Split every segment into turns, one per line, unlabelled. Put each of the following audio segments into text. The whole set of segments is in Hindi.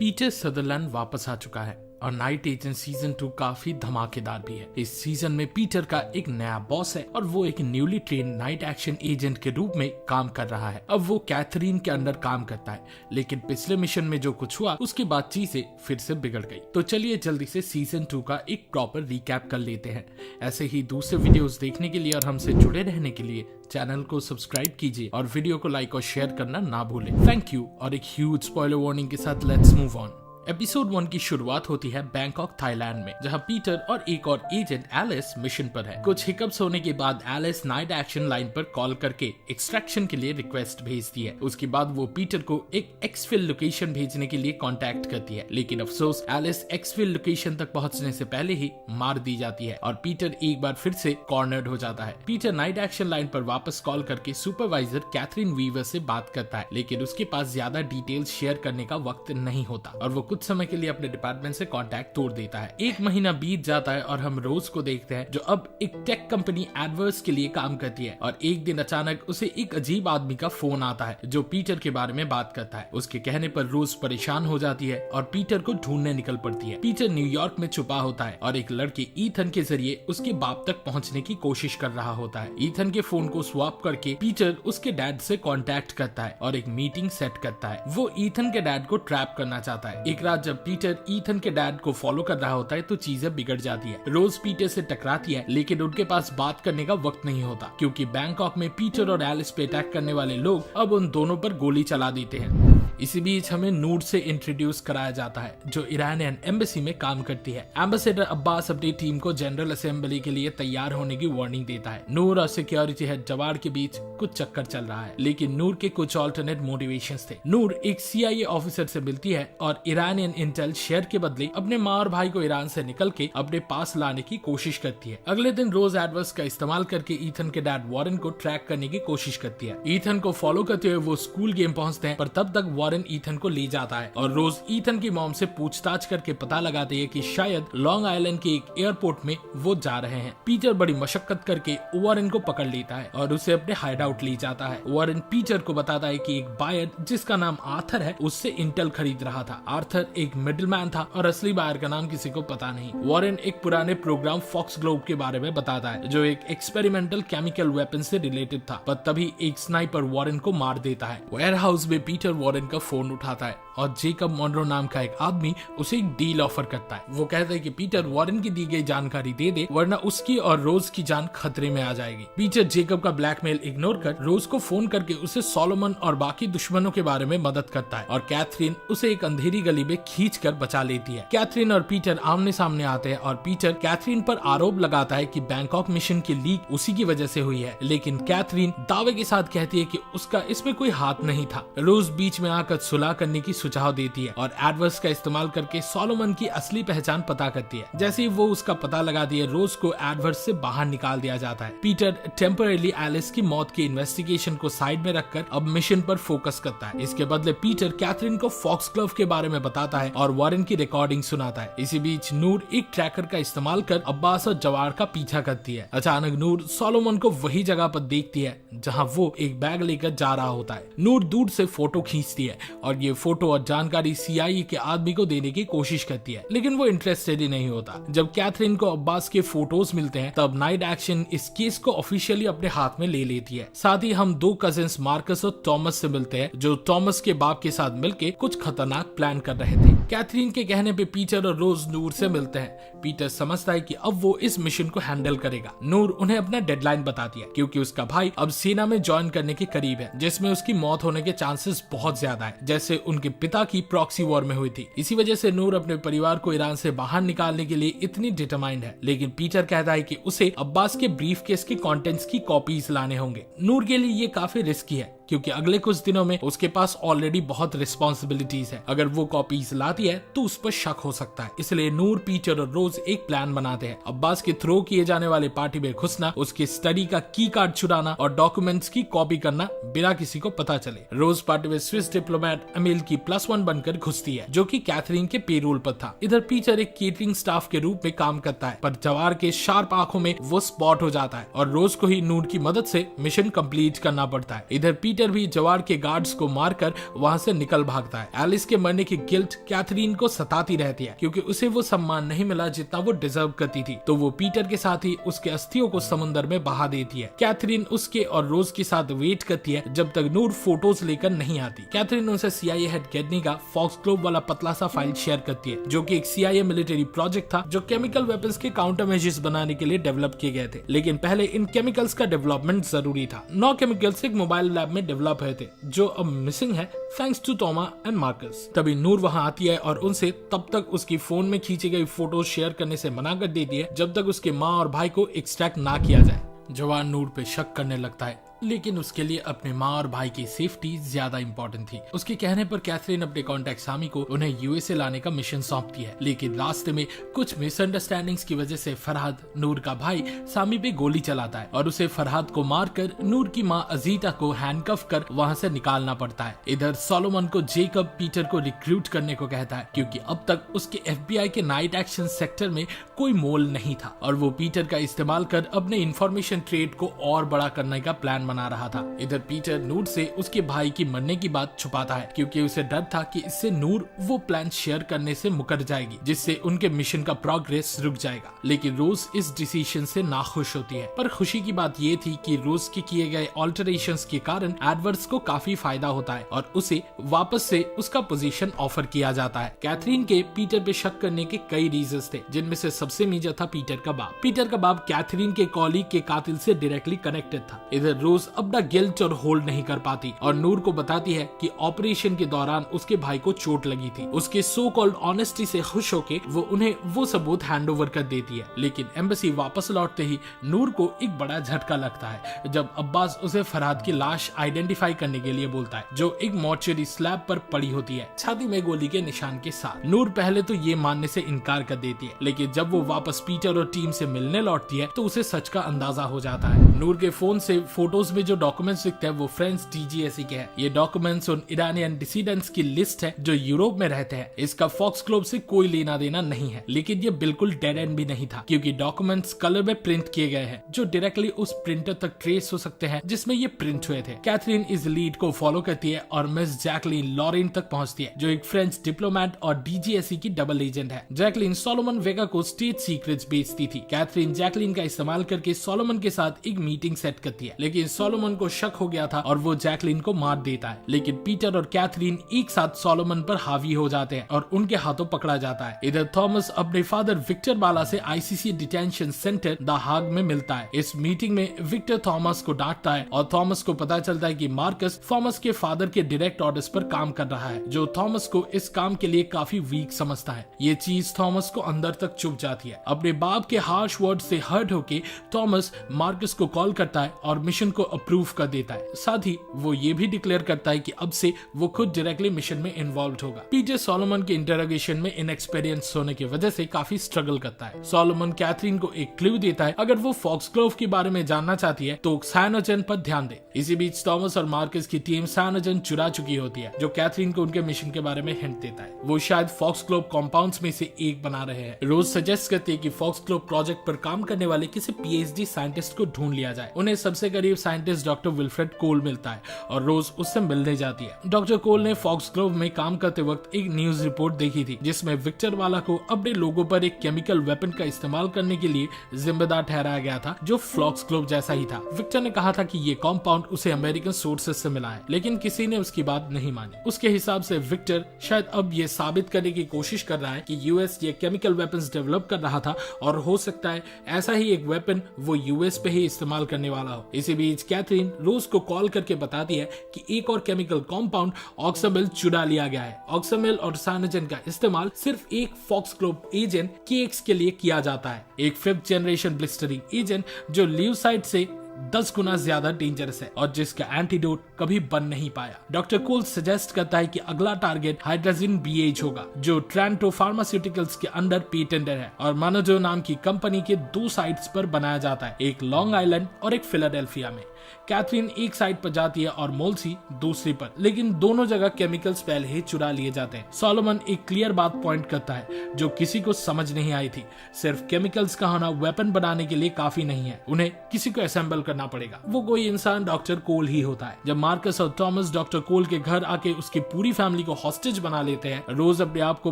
पीटर सदरलैंड वापस आ चुका है और नाइट एजेंट सीजन 2 काफी धमाकेदार भी है। इस सीजन में पीटर का एक नया बॉस है और वो एक newly train night action agent के रूप में काम कर रहा है। अब वो कैथरीन के अंडर काम करता है, लेकिन पिछले मिशन में जो कुछ हुआ उसके बाद चीजें फिर से बिगड़ गई। तो चलिए जल्दी से सीजन 2 का एक प्रॉपर रिकैप कर लेते हैं। ऐसे ही दूसरे वीडियोस देखने के लिए और हमसे जुड़े रहने के लिए चैनल को सब्सक्राइब कीजिए और वीडियो को लाइक और शेयर करना ना भूलें। Thank you. और एक ह्यूज स्पॉइलर वार्निंग के साथ लेट्स मूव ऑन। एपिसोड 1 की शुरुआत होती है बैंकॉक थाईलैंड में, जहां पीटर और एक और एजेंट एलिस मिशन पर है। कुछ हिकअप्स होने के बाद एलिस नाइट एक्शन लाइन पर कॉल करके एक्सट्रैक्शन के लिए रिक्वेस्ट भेजती है। उसके बाद वो पीटर को एक एक्सफिल लोकेशन भेजने के लिए कांटेक्ट करती है, लेकिन अफसोस एलिस एक्सफिल लोकेशन तक पहुंचने से पहले ही मार दी जाती है और पीटर एक बार फिर से कॉर्नर्ड हो जाता है। पीटर नाइट एक्शन लाइन पर वापस कॉल करके सुपरवाइजर कैथरीन वीवर से बात करता है, लेकिन उसके पास ज्यादा डिटेल्स शेयर करने का वक्त नहीं होता और वो कुछ समय के लिए अपने डिपार्टमेंट से कांटेक्ट तोड़ देता है। एक महीना बीत जाता है और हम रोज को देखते हैं, जो अब एक टेक कंपनी एडवर्स के लिए काम करती है। और एक दिन अचानक उसे एक अजीब आदमी का फोन आता है जो पीटर के बारे में बात करता है। उसके कहने पर रोज परेशान हो जाती है और पीटर को ढूंढने निकल पड़ती है। पीटर न्यूयॉर्क में छुपा होता है और एक लड़के ईथन के जरिए उसके बाप तक पहुंचने की कोशिश कर रहा होता है। ईथन के फोन को स्वैप करके पीटर उसके डैड से कांटेक्ट करता है और एक मीटिंग सेट करता है। वो ईथन के डैड को ट्रैप करना चाहता है। एक रात जब पीटर ईथन के डैड को फॉलो कर रहा होता है तो चीजें बिगड़ जाती है। रोज पीटर से टकराती है, लेकिन उनके पास बात करने का वक्त नहीं होता, क्योंकि बैंकॉक में पीटर और एलिस पे अटैक करने वाले लोग अब उन दोनों पर गोली चला देते हैं। इसी बीच हमें नूर से इंट्रोड्यूस कराया जाता है, जो ईरानियन एम्बेसी में काम करती है। एम्बेसडर अब्बास अपनी टीम को जनरल असेंबली के लिए तैयार होने की वार्निंग देता है। नूर और सिक्योरिटी हेड जवार के बीच कुछ चक्कर चल रहा है, लेकिन नूर के कुछ ऑल्टरनेट मोटिवेशंस थे। नूर एक CIA ऑफिसर से मिलती है और ईरानियन इंटेल शेयर के बदले अपने माँ और भाई को ईरान से निकल के अपने पास लाने की कोशिश करती है। अगले दिन रोज एडवर्स का इस्तेमाल करके ईथन के डैड वॉरेन को ट्रैक करने की कोशिश करती है। ईथन को फॉलो करते हुए वो स्कूल गेम पहुंचते हैं, पर तब तक वॉरेन ईथन को ले जाता है और रोज ईथन की मॉम से पूछताछ करके पता लगाती है कि शायद लॉन्ग आइलैंड के एक एयरपोर्ट में वो जा रहे हैं। पीटर बड़ी मशक्कत करके वॉरेन को पकड़ लेता है और उसे अपने हाइड आउट ले जाता है। वॉरेन पीटर को बताता है कि एक बायर जिसका नाम आर्थर है उससे इंटेल खरीद रहा था। आर्थर एक मिडिलमैन था और असली बायर का नाम किसी को पता नहीं। वॉरेन एक पुराने प्रोग्राम फॉक्स ग्लोब के बारे में बताता है, जो एक एक्सपेरिमेंटल केमिकल वेपन से रिलेटेड था, पर तभी एक स्नाइपर वॉरेन को मार देता है। वेयर हाउस में पीटर वॉरेन का फोन उठाता है और जेकब मॉनरो नाम का एक आदमी उसे एक डील ऑफर करता है। वो कहता है कि पीटर वॉरेन की दी गई जानकारी दे दे, वरना उसकी और रोज की जान खतरे में आ जाएगी। पीटर जेकब का ब्लैकमेल इग्नोर कर रोज को फोन करके उसे सोलोमन और बाकी दुश्मनों के बारे में मदद करता है और कैथरीन उसे एक अंधेरी गली में खींच कर बचा लेती है। कैथरीन और पीटर आमने सामने आते हैं और पीटर कैथरीन पर आरोप लगाता है कि बैंकॉक मिशन की लीक उसी की वजह से हुई है, लेकिन कैथरीन दावे के साथ कहती है कि उसका इसमें कोई हाथ नहीं था। रोज बीच में आकर सुलह करने की सुझाव देती है और एडवर्स का इस्तेमाल करके सोलोमन की असली पहचान पता करती है। जैसे ही वो उसका पता लगाती है, रोज को एडवर्स से बाहर निकाल दिया जाता है। पीटर टेम्परेली एलिस की मौत की इन्वेस्टिगेशन को साइड में रखकर अब मिशन पर फोकस करता है। इसके बदले पीटर कैथरीन को फॉक्स ग्लोव के बारे में बताता है और वॉरेन की रिकॉर्डिंग सुनाता है। इसी बीच नूर एक ट्रैकर का इस्तेमाल कर अब्बास और जवार का पीछा करती है। अचानक नूर सोलोमन को वही जगह पर देखती है जहां वो एक बैग लेकर जा रहा होता है। नूर दूर से फोटो खींचती है और ये फोटो और जानकारी CIA के आदमी को देने की कोशिश करती है, लेकिन वो इंटरेस्टेड ही नहीं होता। जब कैथरीन को अब्बास के फोटोज मिलते हैं, तब नाइट एक्शन इस केस को ऑफिशियली अपने हाथ में ले लेती है। साथ ही हम दो कजिन्स मार्कस और थॉमस से मिलते हैं, जो थॉमस के बाप के साथ मिलकर कुछ खतरनाक प्लान कर रहे थे। कैथरीन के कहने पे पीटर और रोज नूर से मिलते हैं। पीटर समझता है कि अब वो इस मिशन को हैंडल करेगा। नूर उन्हें अपना डेडलाइन बताती है, क्योंकि उसका भाई अब सेना में ज्वाइन करने के करीब है, जिसमें उसकी मौत होने के चांसेस बहुत ज्यादा है, जैसे उनके पिता की प्रॉक्सी वॉर में हुई थी। इसी वजह से नूर अपने परिवार को ईरान से बाहर निकालने के लिए इतनी डिटरमाइंड है, लेकिन पीटर कहता है कि उसे अब्बास के ब्रीफकेस के कंटेंट्स की कॉपीज लाने होंगे। नूर के लिए ये काफी रिस्की है, क्योंकि अगले कुछ दिनों में उसके पास ऑलरेडी बहुत रिस्पॉन्सिबिलिटीज है। अगर वो कॉपीज लाती है तो उस पर शक हो सकता है। इसलिए नूर, पीटर और रोज एक प्लान बनाते हैं। अब्बास के थ्रो किए जाने वाले पार्टी में घुसना, उसके स्टडी का की कार्ड चुराना और डॉक्यूमेंट्स की कॉपी करना बिना किसी को पता चले। रोज पार्टी में स्विस डिप्लोमेट अमील की +1 बनकर घुसती है, जो कि कैथरीन के पेरोल पर था। इधर पीटर एक केटरिंग स्टाफ के रूप में काम करता है, पर जवार के शार्प आंखों में वो स्पॉट हो जाता है और रोज को ही नूर की मदद से मिशन कंप्लीट करना पड़ता है। इधर पीटर भी जवार के गार्ड्स को मारकर वहां से निकल भागता है। एलिस के मरने की गिल्ट कैथरीन को सताती रहती है क्योंकि उसे वो सम्मान नहीं मिला जितना वो डिजर्व करती थी, तो वो पीटर के साथ ही उसके अस्थियों को समुद्र में बहा देती है। कैथरीन उसके और रोज के साथ वेट करती है जब तक नूर फोटोज लेकर नहीं आती। कैथरीन उनसे CIA हेड गेडनी का फॉक्स ग्लोब वाला पतला सा फाइल शेयर करती है जो कि एक CIA मिलिट्री प्रोजेक्ट था जो केमिकल वेपन्स के काउंटर मेजर्स बनाने के लिए डेवलप किए गए थे, लेकिन पहले इन केमिकल्स का डेवलपमेंट जरूरी था। 9 केमिकल्स एक मोबाइल लैब में डेवलप हुए थे जो अब मिसिंग है थैंक्स टू टॉमा एंड मार्कस। तभी नूर वहां आती है और उनसे तब तक उसकी फोन में खींची गई फोटो शेयर करने से मना कर देती है जब तक उसके माँ और भाई को एक्सट्रैक्ट ना किया जाए। जवान नूर पे शक करने लगता है, लेकिन उसके लिए अपने माँ और भाई की सेफ्टी ज्यादा इंपॉर्टेंट थी। उसके कहने पर कैथरीन अपने कॉन्टेक्ट सामी को उन्हें USA लाने का मिशन सौंपती है, लेकिन रास्ते में कुछ मिसअंडरस्टैंडिंग्स की वजह से फरहाद, नूर का भाई, सामी पे गोली चलाता है और उसे फरहाद को मारकर नूर की माँ अजीता को हैंडकफ कर वहाँ से निकालना पड़ता है। इधर सोलोमन को जेकब पीटर को रिक्रूट करने को कहता है क्योंकि अब तक उसके FBI के नाइट एक्शन सेक्टर में कोई मोल नहीं था और वो पीटर का इस्तेमाल कर अपने इंफॉर्मेशन ट्रेड को और बड़ा करने का प्लान बना रहा था। इधर पीटर नूर से उसके भाई की मरने की बात छुपाता है क्योंकि उसे डर था कि इससे नूर वो प्लान शेयर करने से मुकर जाएगी जिससे उनके मिशन का प्रोग्रेस रुक जाएगा। लेकिन रोज इस डिसीजन से नाखुश होती है, पर खुशी की बात ये थी कि रोज के किए गए ऑल्टरेशंस के कारण एडवर्ड्स को काफी फायदा होता है और उसे वापस से उसका पोजीशन ऑफर किया जाता है। कैथरीन के पीटर पे शक करने के कई रीजंस थे जिनमें से सबसे मेजर था पीटर का बाप। पीटर का बाप कैथरीन के कॉलीग के कातिल से डायरेक्टली कनेक्टेड था। इधर रोज अपना गिल्ट और होल्ड नहीं कर पाती और नूर को बताती है कि ऑपरेशन के दौरान उसके भाई को चोट लगी थी। उसके सो कॉल्ड ऑनेस्टी से खुश होके वो उन्हें वो सबूत हैंडओवर कर देती है, लेकिन एम्बेसी वापस लौटते ही नूर को एक बड़ा झटका लगता है जब अब्बास उसे फरहाद की लाश आइडेंटिफाई करने के लिए बोलता है जो एक मॉर्चरी स्लैब पर पड़ी होती है छाती में गोली के निशान के साथ। नूर पहले तो ये मानने से इनकार कर देती है, लेकिन जब वो वापस पीटर और टीम से मिलने लौटती है तो उसे सच का अंदाजा हो जाता है। नूर के फोन से फोटोज में जो डॉक्यूमेंट्स दिखते हैं वो फ्रेंच DGSE के हैं। ये डॉक्यूमेंट्स उन इरानियन डिसीडेंट्स की लिस्ट है जो यूरोप में रहते हैं। इसका फॉक्स ग्लोब से कोई लेना देना नहीं है, लेकिन ये बिल्कुल डेड एंड भी नहीं था क्योंकि डॉक्यूमेंट्स कलर में प्रिंट किए गए हैं जो डायरेक्टली उस प्रिंटर तक ट्रेस हो सकते हैं जिसमें ये प्रिंट हुए थे। कैथरीन इस लीड को फॉलो करती है और मिस जैकलीन लॉरेन तक पहुंचती है जो एक फ्रेंच डिप्लोमेट और DGSE की डबल एजेंट है। जैकलीन सोलोमन वेगा को स्टेट सीक्रेट्स बेचती थी। कैथरीन जैकलीन का इस्तेमाल करके सोलोमन के साथ एक मीटिंग सेट करती है, लेकिन सोलोमन को शक हो गया था और वो जैकलीन को मार देता है। लेकिन पीटर और कैथरीन एक साथ सोलोमन पर हावी हो जाते हैं और उनके हाथों पकड़ा जाता है। इधर थॉमस अपने फादर विक्टर बाला से ICC डिटेंशन सेंटर द हाग में मिलता है। इस मीटिंग में विक्टर थॉमस को डांटता है और थॉमस को पता चलता है कि मार्कस थॉमस के फादर के डायरेक्ट ऑर्डर्स पर काम कर रहा है जो थॉमस को इस काम के लिए काफी वीक समझता है। ये चीज थॉमस को अंदर तक चुभ जाती है। अपने बाप के हार्श वर्ड से हर्ट होके थॉमस मार्कस को कॉल करता है और मिशन को अप्रूव कर देता है। साथ ही वो ये भी डिक्लेयर करता है कि अब से वो खुद डायरेक्टली मिशन में इन्वॉल्व होगा। पीटर सोलोमन के इंटरोगेशन में इनएक्सपीरियंस होने की वजह से काफी स्ट्रगल करता है। सोलोमन कैथरीन को एक क्लू देता है, अगर वो फॉक्स ग्लोव के बारे में जानना चाहती है तो साइनोजेन पर ध्यान दे। इसी बीच थॉमस और मार्कस की टीम साइनोजेन चुरा चुकी होती है जो कैथरीन को उनके मिशन के बारे में हिंट देता है। वो शायद फॉक्स ग्लोव कॉम्पाउंड्स में से एक बना रहे हैं। रोज सजेस्ट करती है कि फॉक्स ग्लोव प्रोजेक्ट पर काम करने वाले किसी PhD साइंटिस्ट को ढूंढ लिया जाए। उन्हें सबसे करीब साइंटिस्ट डॉक्टर विल्फ्रेड कोल मिलता है और रोज उससे मिलने जाती है। डॉक्टर कोल ने फॉक्स ग्लोव में काम करते वक्त एक न्यूज रिपोर्ट देखी थी जिसमें विक्टर वाला को अपने लोगों पर एक केमिकल वेपन का इस्तेमाल करने के लिए जिम्मेदार ठहराया गया था जो फॉक्स ग्लोव जैसा ही था। विक्टर ने कहा था कि ये कॉम्पाउंड उसे अमेरिकन सोर्सेस से मिला है, लेकिन किसी ने उसकी बात नहीं मानी। उसके हिसाब से विक्टर शायद अब ये साबित करने की कोशिश कर रहा है कि US ये केमिकल वेपन्स डेवलप कर रहा था और हो सकता है ऐसा ही एक वेपन वो US पे ही इस्तेमाल करने वाला हो। इसी बीच कैथरीन रोज को कॉल करके बताती है कि एक और केमिकल कंपाउंड ऑक्सामिल चुरा लिया गया है। ऑक्सामिल और साइनोजेन का इस्तेमाल सिर्फ एक फॉक्स ग्लोव एजेंट KX के लिए किया जाता है, एक 5th जनरेशन ब्लिस्टरिंग एजेंट जो ल्यूसाइड से 10 गुना ज्यादा डेंजरस है और जिसका एंटीडोट कभी बन नहीं पाया। डॉक्टर कोल सजेस्ट करता है कि अगला टारगेट हाइड्रोजन BH होगा जो ट्रेंटो फार्मास्यूटिकल्स के अंडर पेटेंटेड है और मानोजो नाम की कंपनी के 2 साइट्स पर बनाया जाता है, एक लॉन्ग आइलैंड और एक फिलाडेल्फिया में। कैथरीन एक साइड पर जाती है और मोल्सी दूसरी पर, लेकिन दोनों जगह केमिकल्स पहले ही चुरा लिए जाते हैं। सोलोमन एक क्लियर बात पॉइंट करता है जो किसी को समझ नहीं आई थी, सिर्फ केमिकल्स का होना वेपन बनाने के लिए काफी नहीं है, उन्हें किसी को असेंबल करना पड़ेगा। वो कोई इंसान डॉक्टर कोल ही होता है। जब मार्कस और थॉमस डॉक्टर कोल के घर आके उसकी पूरी फैमिली को हॉस्टेज बना लेते हैं, रोज अपने आप को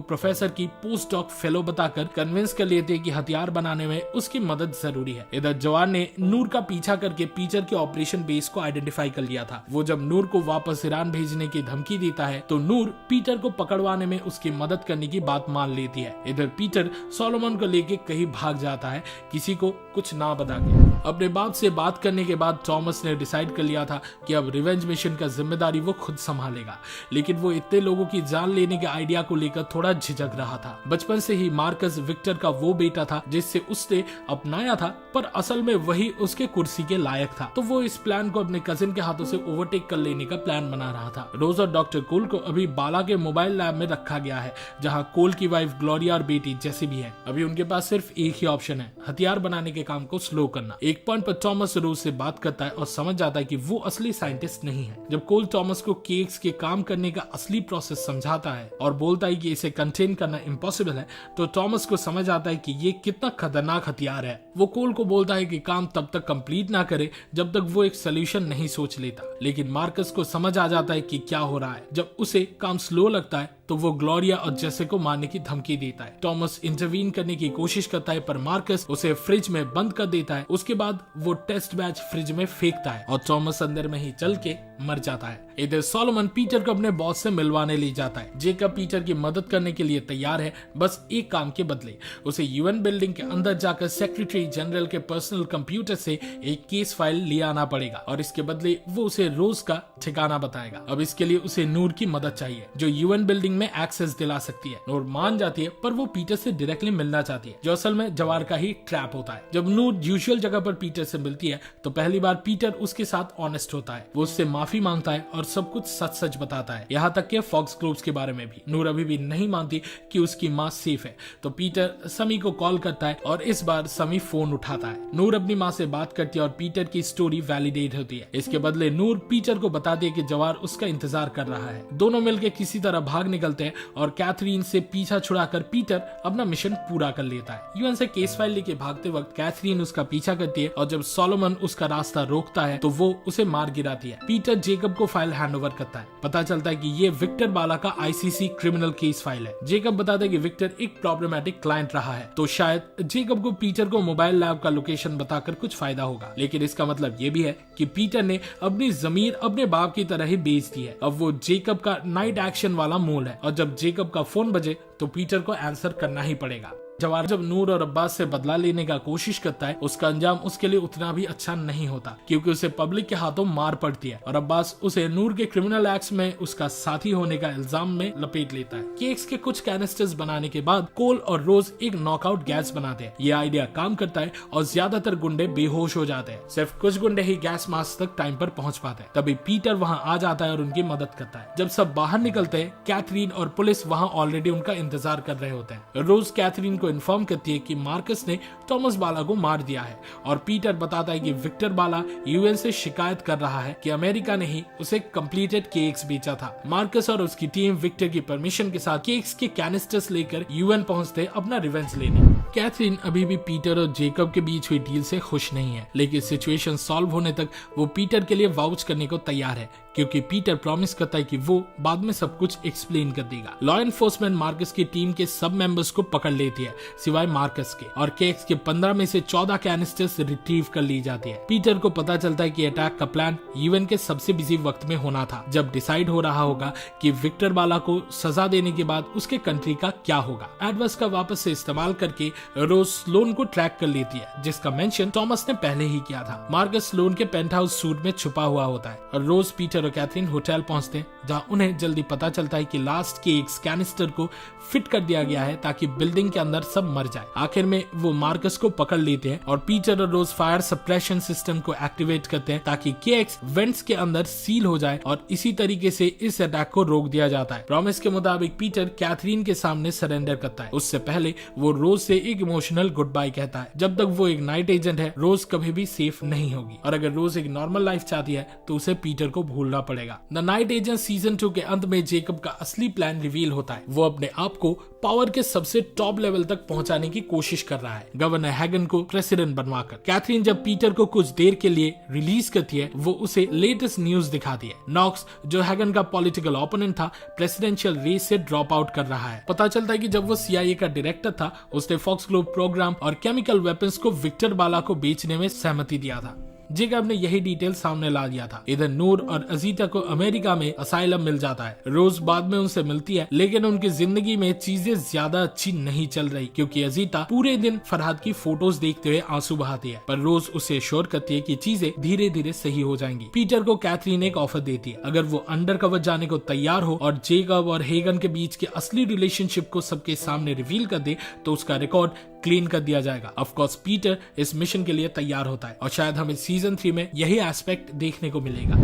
प्रोफेसर की पोस्ट डॉक फेलो बताकर कन्विंस कर लेते हैं कि हथियार बनाने में उसकी मदद जरूरी है। इधर जवान ने नूर का पीछा करके पीटर के ऑपरेशन बेस को आइडेंटिफाई कर लिया था। वो जब नूर को वापस ईरान भेजने की धमकी देता है तो नूर पीटर को पकड़वाने में उसकी मदद करने की बात मान लेती है। इधर पीटर सोलोमन को लेके कहीं भाग जाता है, किसी को कुछ ना बता के। अपने बाप से बात करने के बाद थॉमस ने डिसाइड कर लिया था कि अब रिवेंज मिशन का जिम्मेदारी वो खुद संभालेगा, लेकिन वो इतने लोगों की जान लेने के आइडिया को लेकर थोड़ा झिझक रहा था। बचपन से ही मार्कस विक्टर का वो बेटा था जिससे उसने अपनाया था, पर असल में वही उसके कुर्सी के लायक था। तो वो इस प्लान को अपने कजिन के हाथों से ओवरटेक कर लेने का प्लान बना रहा था। रोज और डॉक्टर कोल को अभी बाला के मोबाइल लैब में रखा गया है, जहाँ कोल की वाइफ ग्लोरिया और बेटी जैसी भी है। अभी उनके पास सिर्फ एक ही ऑप्शन है, हथियार बनाने के काम को स्लो करना। एक पॉइंट पर थॉमस रोज से बात करता है और समझ जाता है कि वो असली साइंटिस्ट नहीं है। जब कोल थॉमस को केक्स के काम करने का असली प्रोसेस समझाता है और बोलता है कि इसे कंटेन करना इम्पॉसिबल है, तो थॉमस को समझ आता है कि ये कितना खतरनाक हथियार है। वो कोल को बोलता है कि काम तब तक कंप्लीट ना करे जब तक वो एक सोल्यूशन नहीं सोच लेता, लेकिन मार्कस को समझ आ जाता है कि क्या हो रहा है। जब उसे काम स्लो लगता है तो वो ग्लोरिया और जेसे को मारने की धमकी देता है। थॉमस इंटरवीन करने की कोशिश करता है, पर मार्कस उसे फ्रिज में बंद कर देता है। उसके बाद वो टेस्ट बैच फ्रिज में फेंकता है और थॉमस अंदर में ही चल के मर जाता है। इधर सोलोमन पीटर को अपने बॉस से मिलवाने ले जाता है। जेकब पीटर की मदद करने के लिए तैयार है, बस एक काम के बदले उसे यूएन बिल्डिंग के अंदर जाकर सेक्रेटरी जनरल के पर्सनल कंप्यूटर से एक केस फाइल ले आना पड़ेगा और इसके बदले वो उसे रोज का ठिकाना बताएगा। अब इसके लिए उसे नूर की मदद चाहिए जो यूएन बिल्डिंग में एक्सेस दिला सकती है। नूर मान जाती है, पर वो पीटर से डायरेक्टली मिलना चाहती है, जो असल में जवार का ही ट्रैप होता है। जब नूर यूजुअल जगह पर पीटर से मिलती है तो पहली बार पीटर उसके साथ ऑनेस्ट होता है। वो उससे माफी मांगता है और सब कुछ सच सच बताता है, यहाँ तक कि फॉक्स ग्लोब्स के बारे में भी। नूर अभी भी नहीं मानती कि उसकी माँ सेफ है, तो पीटर समी को कॉल करता है और इस बार समी फोन उठाता है। नूर अपनी माँ से बात करती है और पीटर की स्टोरी वैलिडेट होती है। इसके बदले नूर पीटर को बताती है कि जवार उसका इंतजार कर रहा है। दोनों मिलकर किसी तरह भाग निकलते हैं और कैथरीन से पीछा छुड़ाकर पीटर अपना मिशन पूरा कर लेता है। यूएन से केस फाइल लेके भागते वक्त कैथरीन उसका पीछा करती है और जब सोलोमन उसका रास्ता रोकता है तो वो उसे मार गिराती है। पीटर जेकब को फाइल हैंडओवर करता है। पता चलता है कि ये विक्टर बाला का आईसीसी क्रिमिनल केस फाइल है। जेकब बताता है कि विक्टर एक प्रॉब्लमेटिक क्लाइंट रहा है, तो शायद जेकब को पीटर को मोबाइल लैब का लोकेशन बताकर कुछ फायदा होगा। लेकिन इसका मतलब ये भी है कि पीटर ने अपनी जमीर अपने बाप की तरह ही बेच दी है। अब वो जेकब का नाइट एक्शन वाला मोल है और जब जेकब का फोन बजे तो पीटर को आंसर करना ही पड़ेगा। जवार जब नूर और अब्बास से बदला लेने का कोशिश करता है, उसका अंजाम उसके लिए उतना भी अच्छा नहीं होता, क्योंकि उसे पब्लिक के हाथों मार पड़ती है और अब्बास उसे नूर के क्रिमिनल एक्ट्स में उसका साथी होने का इल्जाम में लपेट लेता है। केक्स के कुछ कैनिस्टर्स बनाने के बाद कोल और रोज एक नॉकआउट गैस बनाते हैं। ये आइडिया काम करता है और ज्यादातर गुंडे बेहोश हो जाते हैं। सिर्फ कुछ गुंडे ही गैस मास्क तक टाइम पर पहुंच पाते हैं। तभी पीटर वहां आ जाता है और उनकी मदद करता है। जब सब बाहर निकलते हैं, कैथरीन और पुलिस वहां ऑलरेडी उनका इंतजार कर रहे होते हैं। रोज कैथरीन को इन्फॉर्म करती है कि मार्कस ने थॉमस बाला को मार दिया है और पीटर बताता है कि विक्टर बाला यूएन से शिकायत कर रहा है कि अमेरिका ने ही उसे कंप्लीटेड केक्स बेचा था। मार्कस और उसकी टीम विक्टर की परमिशन के साथ केक्स के कैनिस्टर्स लेकर यूएन पहुंचते अपना रिवेंज लेने। कैथरीन अभी भी पीटर और जेकब के बीच हुई डील से खुश नहीं है, लेकिन सिचुएशन सॉल्व होने तक वो पीटर के लिए वाउच करने को तैयार है, क्योंकि पीटर प्रॉमिस करता है कि वो बाद में सब कुछ एक्सप्लेन कर देगा। लॉ एनफोर्समेंट मार्कस की टीम के सब मेंबर्स को पकड़ लेती है सिवाय मार्कस के, और केक्स के 15 में से 14 कैनिस्टर्स रिट्रीव कर ली जाती है। पीटर को पता चलता है कि अटैक का प्लान यूएन के सबसे बिजी वक्त में होना था, जब डिसाइड हो रहा होगा कि विक्टर बाला को सजा देने के बाद उसके कंट्री का क्या होगा। एडवर्स का वापस से इस्तेमाल करके रोज स्लोन को ट्रैक कर लेती है, जिसका मेंशन थॉमस ने पहले ही किया था। मार्कस स्लोन के पेंट हाउस सूट में छुपा हुआ होता है और रोज, पीटर और कैथरीन होटल पहुंचते हैं जहां उन्हें जल्दी पता चलता है कि लास्ट के एक कैनिस्टर को फिट कर दिया गया है ताकि बिल्डिंग के अंदर सब मर जाए। आखिर में वो मार्कस को पकड़ लेते हैं और पीटर और रोज फायर सप्रेशन सिस्टम को एक्टिवेट करते हैं ताकि केएक्स वेंट्स के अंदर सील हो जाए और इसी तरीके से इस अटैक को रोक दिया जाता है। प्रॉमिस के मुताबिक पीटर कैथरीन के सामने सरेंडर करता है। उससे पहले वो रोज से एक इमोशनल गुड बाय कहता है। जब तक वो एक नाइट एजेंट है, रोज कभी भी सेफ नहीं होगी और अगर रोज एक नॉर्मल लाइफ चाहती है तो उसे पीटर को भूलना पड़ेगा। द नाइट एजेंट सीजन 2 के अंत में जेकब का असली प्लान रिवील होता है। वो अपने आप को पावर के सबसे टॉप लेवल तक पहुंचाने की कोशिश कर रहा है, गवर्नर हैगन को प्रेसिडेंट बनवाकर। कैथरीन जब पीटर को कुछ देर के लिए रिलीज करती है, वो उसे लेटेस्ट न्यूज दिखाती है। नॉक्स, जो हैगन का पॉलिटिकल ओपोनेंट था, प्रेसिडेंशियल रेस से ड्रॉप आउट कर रहा है। पता चलता है कि जब वो CIA का डायरेक्टर था, उसने फॉक्स ग्लोब प्रोग्राम और केमिकल वेपन्स को विक्टर बाला को बेचने में सहमति दिया था। जेकब ने यही डिटेल सामने ला दिया था। इधर नूर और अजीता को अमेरिका में असाइलम मिल जाता है। रोज बाद में उनसे मिलती है, लेकिन उनकी जिंदगी में चीजें ज्यादा अच्छी नहीं चल रही क्योंकि अजीता पूरे दिन फरहाद की फोटोज देखते हुए आंसू बहाती है, पर रोज उसे श्योर करती है कि चीजें धीरे धीरे सही हो जाएंगी। पीटर को कैथरीन एक ऑफर देती है, अगर वो अंडर कवर जाने को तैयार हो और जेकब और हेगन के बीच के असली रिलेशनशिप को सबके सामने रिवील कर दे तो उसका रिकॉर्ड क्लीन कर दिया जाएगा। ऑफ कोर्स पीटर इस मिशन के लिए तैयार होता है और शायद हमें सीजन 3 में यही एस्पेक्ट देखने को मिलेगा।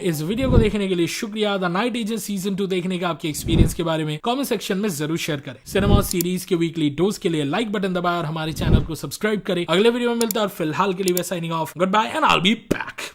इस वीडियो को देखने के लिए शुक्रिया। द नाइट एजेंट सीजन 2 देखने का आपके एक्सपीरियंस के बारे में कमेंट सेक्शन में जरूर शेयर करें। सिनेमा सीरीज के वीकली डोज के लिए लाइक बटन दबाएं और हमारे चैनल को सब्सक्राइब करें। अगले वीडियो में मिलता है और फिलहाल के लिए signing off, goodbye and I will be back.